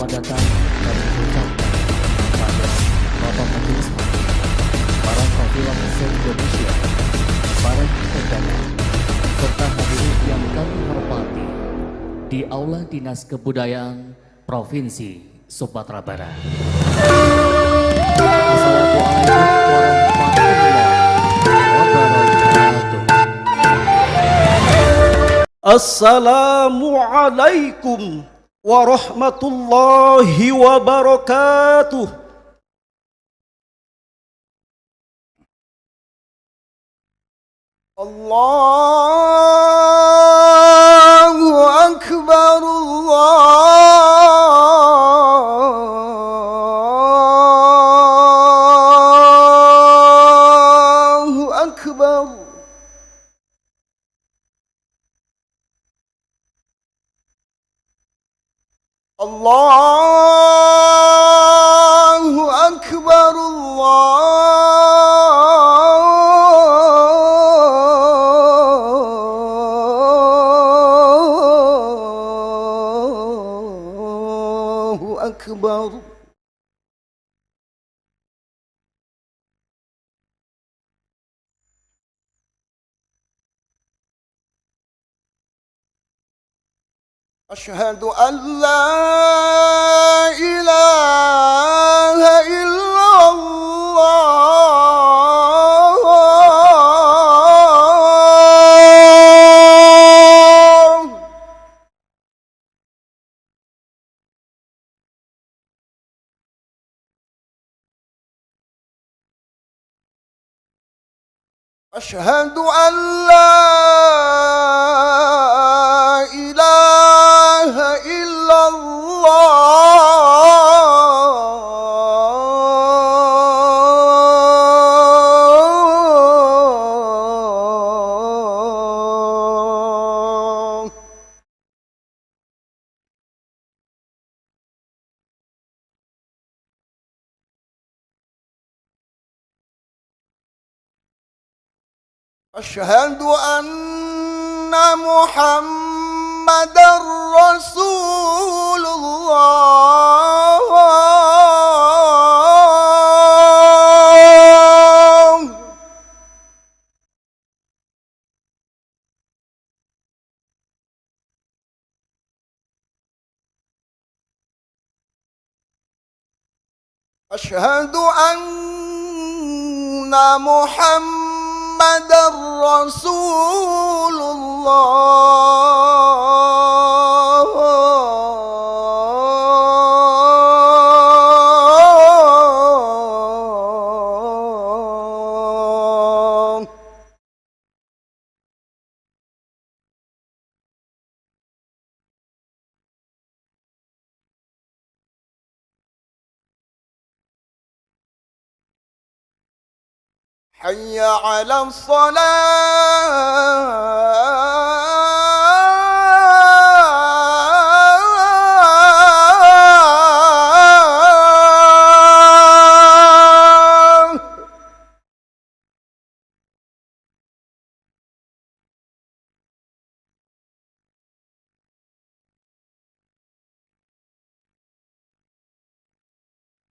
selamat datang kami ucapkan kepada Bapak Majelis Hakim, para perwakilan se-Indonesia, para undangan, serta hadirin yang kami hormati di Aula Dinas Kebudayaan Provinsi Sumatera Barat. Assalamualaikum warahmatullahi wabarakatuh. Allahu Akbar, Allahu Akbar. Allahu Akbar, Allahu Akbar. أشهد أن لا إله إلا الله. أشهد أن لا إله إلا الله. أشهد أن محمد رسول الله. أشهد أن محمد رسول الله. حي على الصلاة.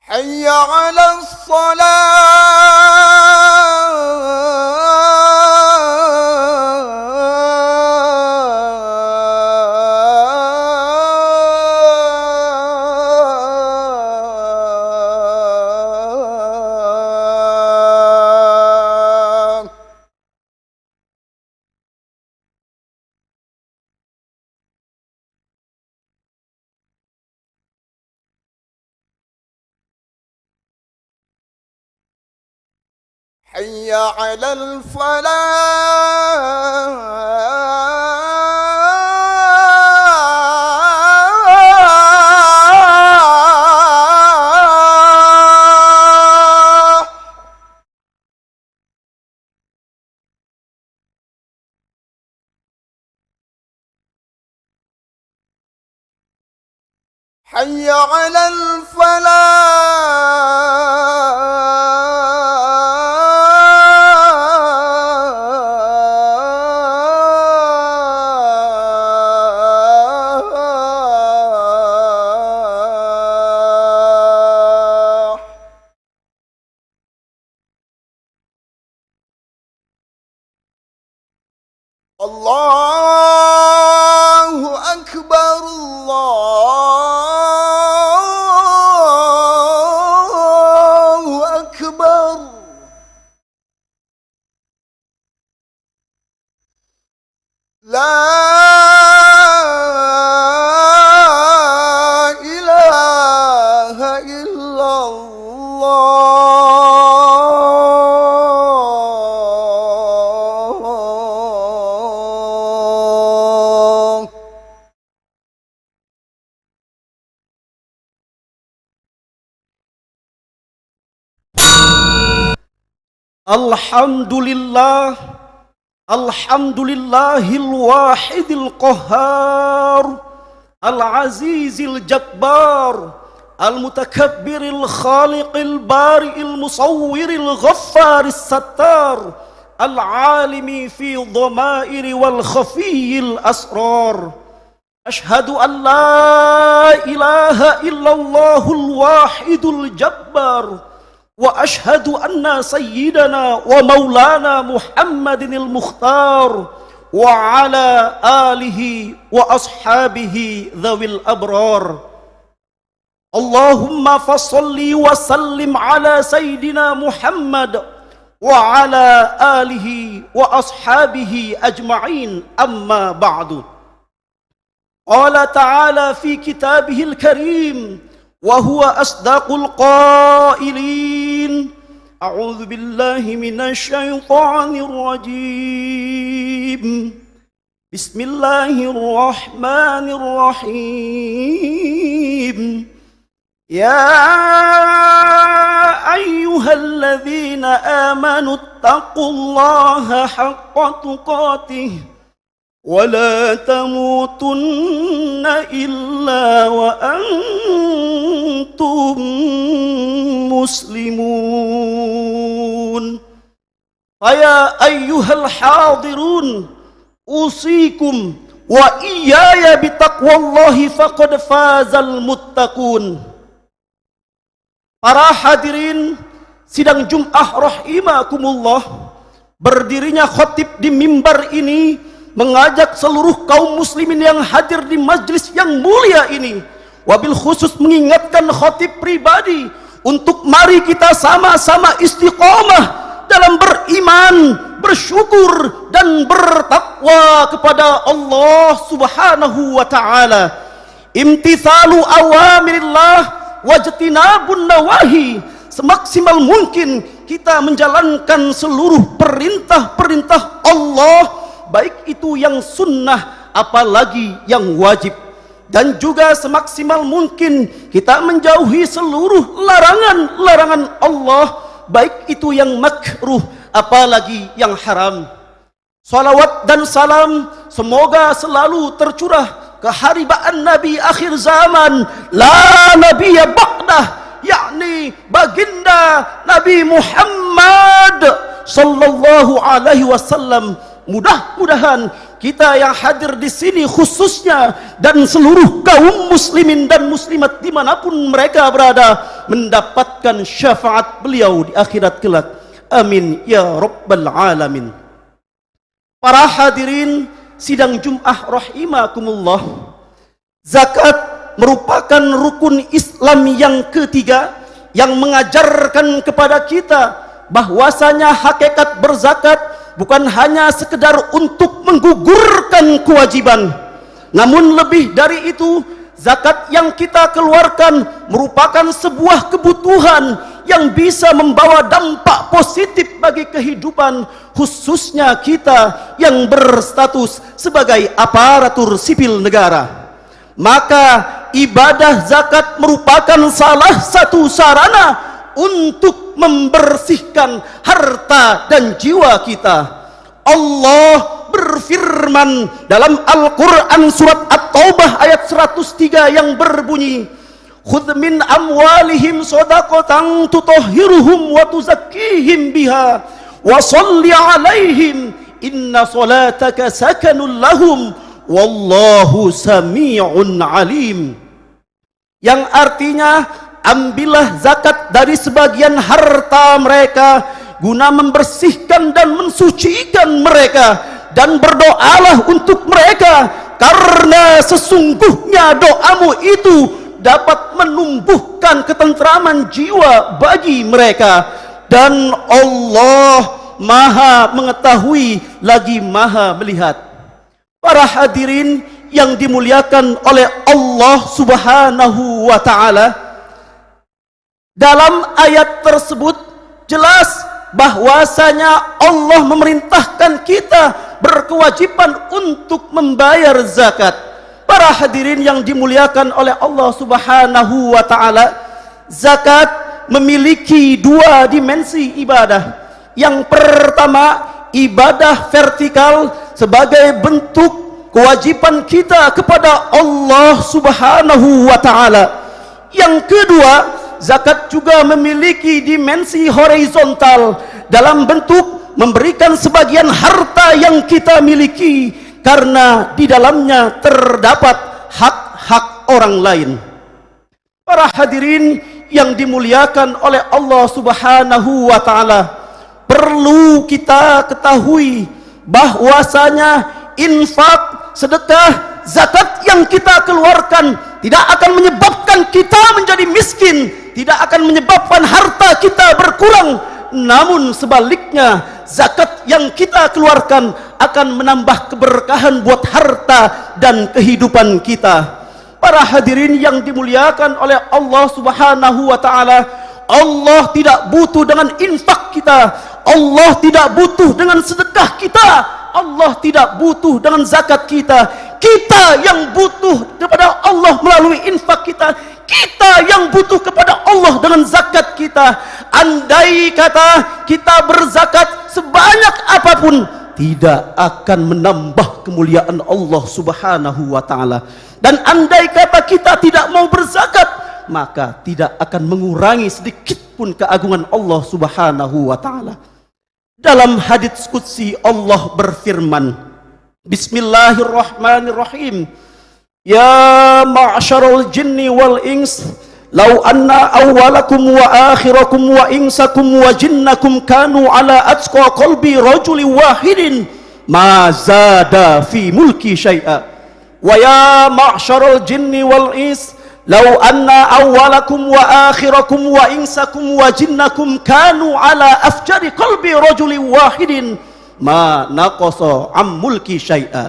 حي على الصلاة. حي على الفلاح. حي على الفلاح. Alhamdulillah, alhamdulillahil wahidil qahhar, al-azizil jabbar, al-mutakabbiril khaliqil bari'il musawwiril ghaffaris sattar, al-alimi fi dhamairi wal khafiyil asrar. Ashhadu an la ilaha illallahul wahidul jabbar, wa ashhadu anna sayyidana wa maulana Muhammadinil Mukhtar wa ala alihi wa ashabihi dhawil abrar. Allahumma fasalli wa sallim ala sayyidina Muhammad wa ala alihi wa ashabihi ajma'in, amma ba'du. Qala ta'ala fi kitabihil karim wa huwa asdaqul qailin. A'udzu billahi minasy syaithanir rajim. Bismillahirrahmanirrahim. Ya ayyuhalladzina amanu taqullaha haqqa tuqatih wa la tamutunna illa wa antum muslimun. Faya ayyuhal hadirun usikum wa iyaya bitaqwallahi faqad fazal muttaqun. Para hadirin sidang Jum'ah rahimakumullah, berdirinya khatib di mimbar ini mengajak seluruh kaum muslimin yang hadir di majlis yang mulia ini, wabil khusus mengingatkan khatib pribadi untuk mari kita sama-sama istiqomah dalam beriman, bersyukur dan bertakwa kepada Allah Subhanahu wa taala. Imtithalu awamirillah wajtinabun nawahi. Semaksimal mungkin kita menjalankan seluruh perintah-perintah Allah, baik itu yang sunnah apalagi yang wajib, dan juga semaksimal mungkin kita menjauhi seluruh larangan-larangan Allah, baik itu yang makruh apalagi yang haram. Salawat dan salam semoga selalu tercurah ke haribaan Nabi akhir zaman, la nabiyya ba'dah, yakni baginda Nabi Muhammad sallallahu alaihi wasallam. Mudah-mudahan kita yang hadir di sini khususnya dan seluruh kaum muslimin dan muslimat dimanapun mereka berada mendapatkan syafaat beliau di akhirat kelak. Amin ya rabbal alamin. Para hadirin sidang Jum'ah rahimakumullah, zakat merupakan rukun Islam yang ketiga yang mengajarkan kepada kita bahwasanya hakikat berzakat bukan hanya sekedar untuk menggugurkan kewajiban, namun lebih dari itu, zakat yang kita keluarkan merupakan sebuah kebutuhan yang bisa membawa dampak positif bagi kehidupan, khususnya kita yang berstatus sebagai aparatur sipil negara. Maka ibadah zakat merupakan salah satu sarana untuk membersihkan harta dan jiwa kita. Allah berfirman dalam Al-Quran surat At-Taubah ayat 103 yang berbunyi, khudh min amwalihim shadaqatan tutahhiruhum wa tuzakkihim biha wa sholli alaihim inna salataka sakanun lahum wallahu sami'un alim. Yang artinya, ambillah zakat dari sebagian harta mereka guna membersihkan dan mensucikan mereka, dan berdoalah untuk mereka karena sesungguhnya doamu itu dapat menumbuhkan ketentraman jiwa bagi mereka, dan Allah Maha mengetahui lagi Maha melihat. Para hadirin yang dimuliakan oleh Allah Subhanahu wa taala, dalam ayat tersebut jelas bahwasanya Allah memerintahkan kita berkewajiban untuk membayar zakat. Para hadirin yang dimuliakan oleh Allah Subhanahu wa taala, zakat memiliki dua dimensi ibadah. Yang pertama, ibadah vertikal sebagai bentuk kewajiban kita kepada Allah Subhanahu wa ta'ala. Yang kedua, zakat juga memiliki dimensi horizontal dalam bentuk memberikan sebagian harta yang kita miliki, karena di dalamnya terdapat hak-hak orang lain. Para hadirin yang dimuliakan oleh Allah Subhanahu wa ta'ala, perlu kita ketahui bahwasanya infak, sedekah, zakat yang kita keluarkan tidak akan menyebabkan kita menjadi miskin, tidak akan menyebabkan harta kita berkurang, namun sebaliknya zakat yang kita keluarkan akan menambah keberkahan buat harta dan kehidupan kita. Para hadirin yang dimuliakan oleh Allah Subhanahu wa ta'ala, Allah tidak butuh dengan infak kita, Allah tidak butuh dengan sedekah kita, Allah tidak butuh dengan zakat kita. Kita yang butuh kepada Allah melalui infak kita, kita yang butuh kepada Allah dengan zakat kita. Andai kata kita berzakat sebanyak apapun, tidak akan menambah kemuliaan Allah Subhanahu wa ta'ala. Dan andai kata kita tidak mau berzakat, maka tidak akan mengurangi sedikit pun keagungan Allah Subhanahu wa ta'ala. Dalam hadits qudsi Allah berfirman, Bismillahirrahmanirrahim, Ya ma'asyaral jinni wal ins, law anna awwalakum wa akhirakum wa insakum wa jinnakum kanu ala atqa qalbi rajulin wahidin ma zada fi mulki syai'a. Wa ya ma'asyaral jinni wal ins, law anna awwalakum wa akhirakum wa insakum wa jinnakum kanu ala afjari qalbi rajulin wahidin ma naqasa am mulki syai'a.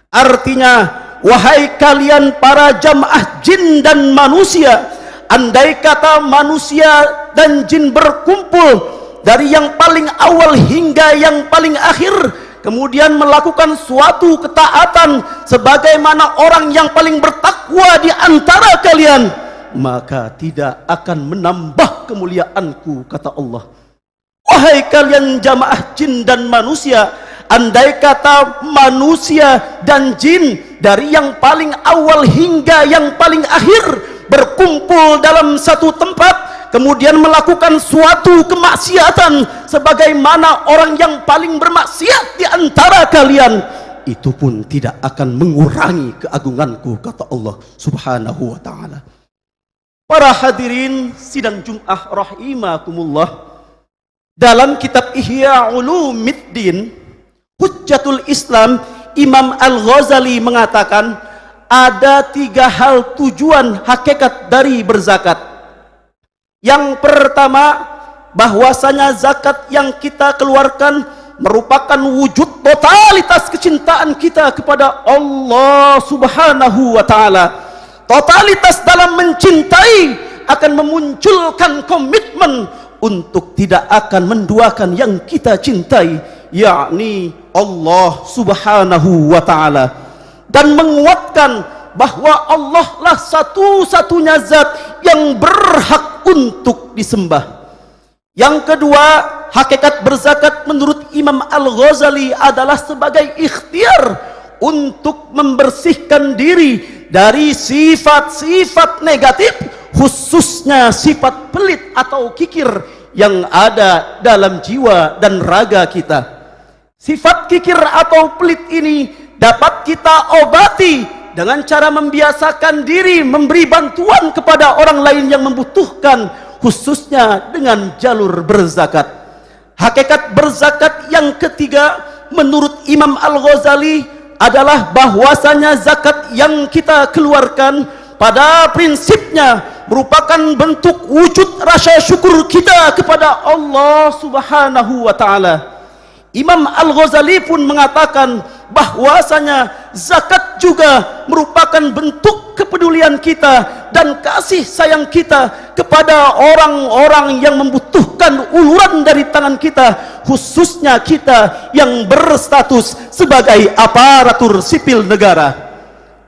Artinya, wahai kalian para jamaah jin dan manusia, andai kata manusia dan jin berkumpul dari yang paling awal hingga yang paling akhir, kemudian melakukan suatu ketaatan sebagaimana orang yang paling bertakwa di antara kalian, maka tidak akan menambah kemuliaanku, kata Allah. Wahai kalian jamaah jin dan manusia, andai kata manusia dan jin dari yang paling awal hingga yang paling akhir berkumpul dalam satu tempat, kemudian melakukan suatu kemaksiatan sebagaimana orang yang paling bermaksiat di antara kalian, itu pun tidak akan mengurangi keagunganku, kata Allah Subhanahu wa ta'ala. Para hadirin sidang Jum'ah rahimakumullah, dalam kitab Ihya Ulumiddin Hujjatul Islam, Imam Al-Ghazali mengatakan ada 3 hal tujuan hakikat dari berzakat. Yang pertama, bahwasanya zakat yang kita keluarkan merupakan wujud totalitas kecintaan kita kepada Allah Subhanahu wa ta'ala. Totalitas dalam mencintai akan memunculkan komitmen untuk tidak akan menduakan yang kita cintai, yakni Allah Subhanahu wa ta'ala, dan menguatkan bahwa Allah lah satu-satunya zat yang berhak untuk disembah. Yang kedua, hakikat berzakat menurut Imam Al-Ghazali adalah sebagai ikhtiar untuk membersihkan diri dari sifat-sifat negatif, khususnya sifat pelit atau kikir yang ada dalam jiwa dan raga kita. Sifat kikir atau pelit ini dapat kita obati dengan cara membiasakan diri memberi bantuan kepada orang lain yang membutuhkan, khususnya dengan jalur berzakat. Hakikat berzakat yang ketiga menurut Imam Al-Ghazali adalah bahwasanya zakat yang kita keluarkan pada prinsipnya merupakan bentuk wujud rasa syukur kita kepada Allah Subhanahu wa ta'ala. Imam Al-Ghazali pun mengatakan bahwasanya zakat juga merupakan bentuk kepedulian kita dan kasih sayang kita kepada orang-orang yang membutuhkan uluran dari tangan kita, khususnya kita yang berstatus sebagai aparatur sipil negara.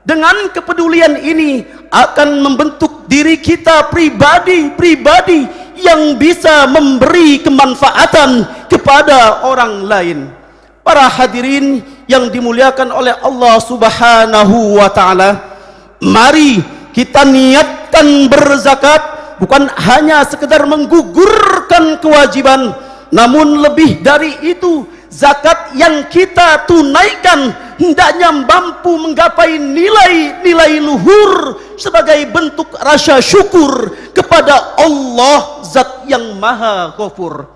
Dengan kepedulian ini akan membentuk diri kita pribadi-pribadi yang bisa memberi kemanfaatan kepada orang lain. Para hadirin yang dimuliakan oleh Allah Subhanahu wa taala, mari kita niatkan berzakat bukan hanya sekedar menggugurkan kewajiban, namun lebih dari itu, zakat yang kita tunaikan hendaknya mampu menggapai nilai-nilai luhur sebagai bentuk rasa syukur kepada Allah Zat yang Maha Ghafur.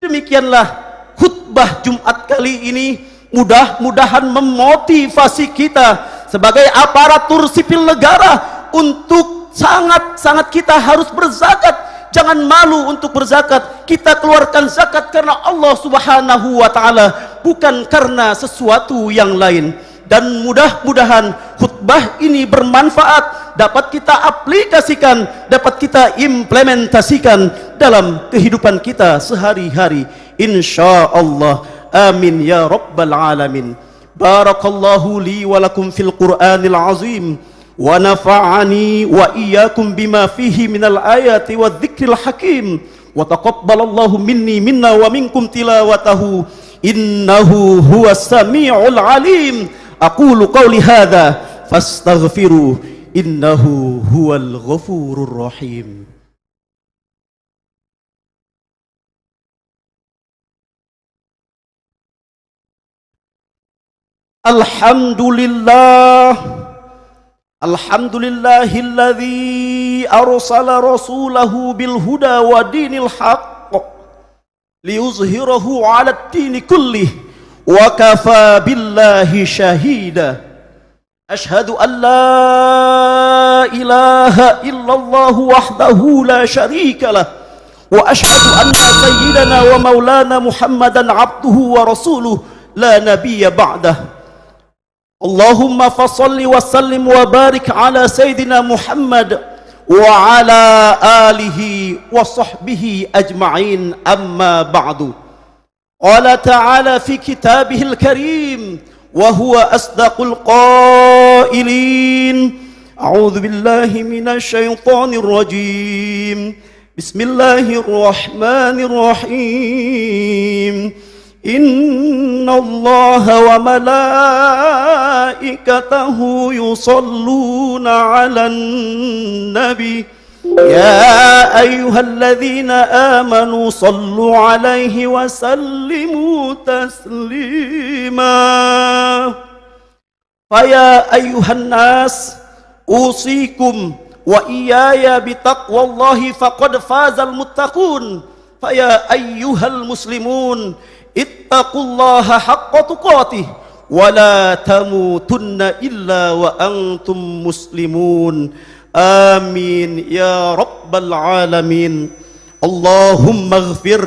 Demikianlah khutbah Jumat kali ini, mudah-mudahan memotivasi kita sebagai aparatur sipil negara untuk sangat-sangat kita harus berzakat. Jangan malu untuk berzakat. Kita keluarkan zakat karena Allah Subhanahu wa taala, bukan karena sesuatu yang lain. Dan mudah-mudahan khutbah ini bermanfaat, dapat kita aplikasikan, dapat kita implementasikan dalam kehidupan kita sehari-hari, insyaallah. Amin ya rabbal alamin. Barakallahu li wa lakum fil Qur'anil azim, wa nafa'ani wa iyyakum bima fihi minal ayati wadh-dhikril hakim, wa taqabbalallahu minna wa minkum tilawatahu, innahu huwas samiul alim. Aqulu qawli hadza fastaghfiru, innahu huwal ghafurur rahim. Alhamdulillah, alhamdulillahilladzi arsala rasulahu bil huda wa dinil haqq liyuzhirahu 'alad dini kullih wa kafa billahi syahida. Ashhadu an la ilaha illallah wahdahu la syarika lah, wa ashhadu anna sayyidana wa maulana Muhammadan 'abduhu wa rasuluh la nabiyya ba'dah. Allahumma fasalli wa sallim wa barik ala Sayyidina Muhammad wa ala alihi wa sahbihi ajma'in, amma ba'du. Qala ta'ala fi kitabihil karim wa huwa asdaqul qailin. A'udzu billahi minasy syaithanir rajim. Bismillahirrahmanirrahim. Inna Allah wa malaikatahu yusalluna 'alan nabi ya ayyuhalladzina amanu sallu 'alaihi wa sallimu taslima. Faya ayyuhan nas usikum wa iyaya bitaqwallahi faqad fazal muttaqun. Faya ayyuhal muslimun ittaqullaha haqqa tuqatih wa la tamutunna illa wa antum muslimun. Amin ya rabbal alamin. Allahumma ighfir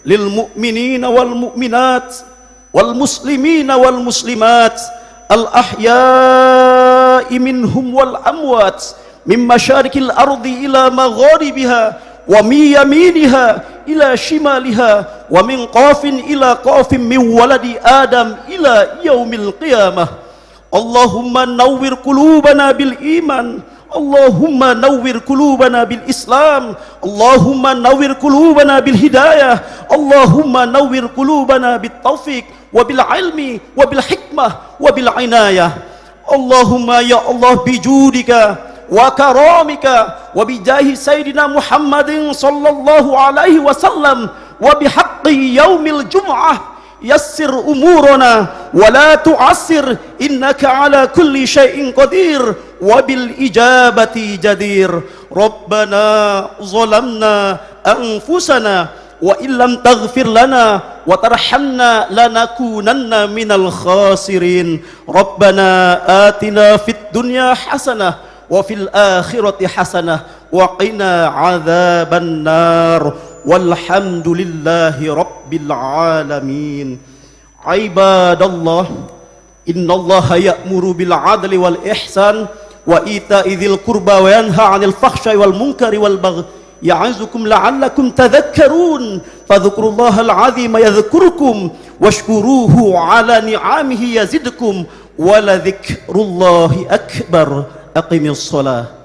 lil mu'minina wal mu'minat wal muslimina wal muslimat al ahya'i minhum wal amwat min masyarikil ardi ila magharibiha wa min yaminiha ila shimaliha wa min qafin ila qafin min waladi adam ila yaumil qiyamah. Allahumma nawwir qulubana bil iman, Allahumma nawwir qulubana bil islam, Allahumma nawwir qulubana bil hidayah, Allahumma nawwir qulubana bit taufiq wa bil ilmi wa bil hikmah wa bil inayah. Allahumma ya Allah bijudika wa karamika wa bijahi sayyidina Muhammadin sallallahu alaihi wasallam wa bihaqqi yaumil jum'ah yassir umurana wa la tu'assir, innaka ala kulli syai'in qadir wa bil ijabati jadir. Rabbana zalamna anfusana wa illam taghfir lana wa tarhamna lanakunanna minal khasirin. Rabbana atina fid dunya hasanah wa fil akhirati hasanah wa qina adzaban nar. Walhamdulillahi rabbil alamin. Ibadallah, innallaha ya'muru bil adli wal ihsan wa ita'i dzil qurba wa yanha 'anil fahsya'i wal munkari wal baghi ya'izukum la'allakum tadhakkarun. Fadhkurullahal 'azima yadhkurkum washkuruhu 'ala ni'amihi yazidkum wa la dzikrullahi akbar. Aqimis shalah.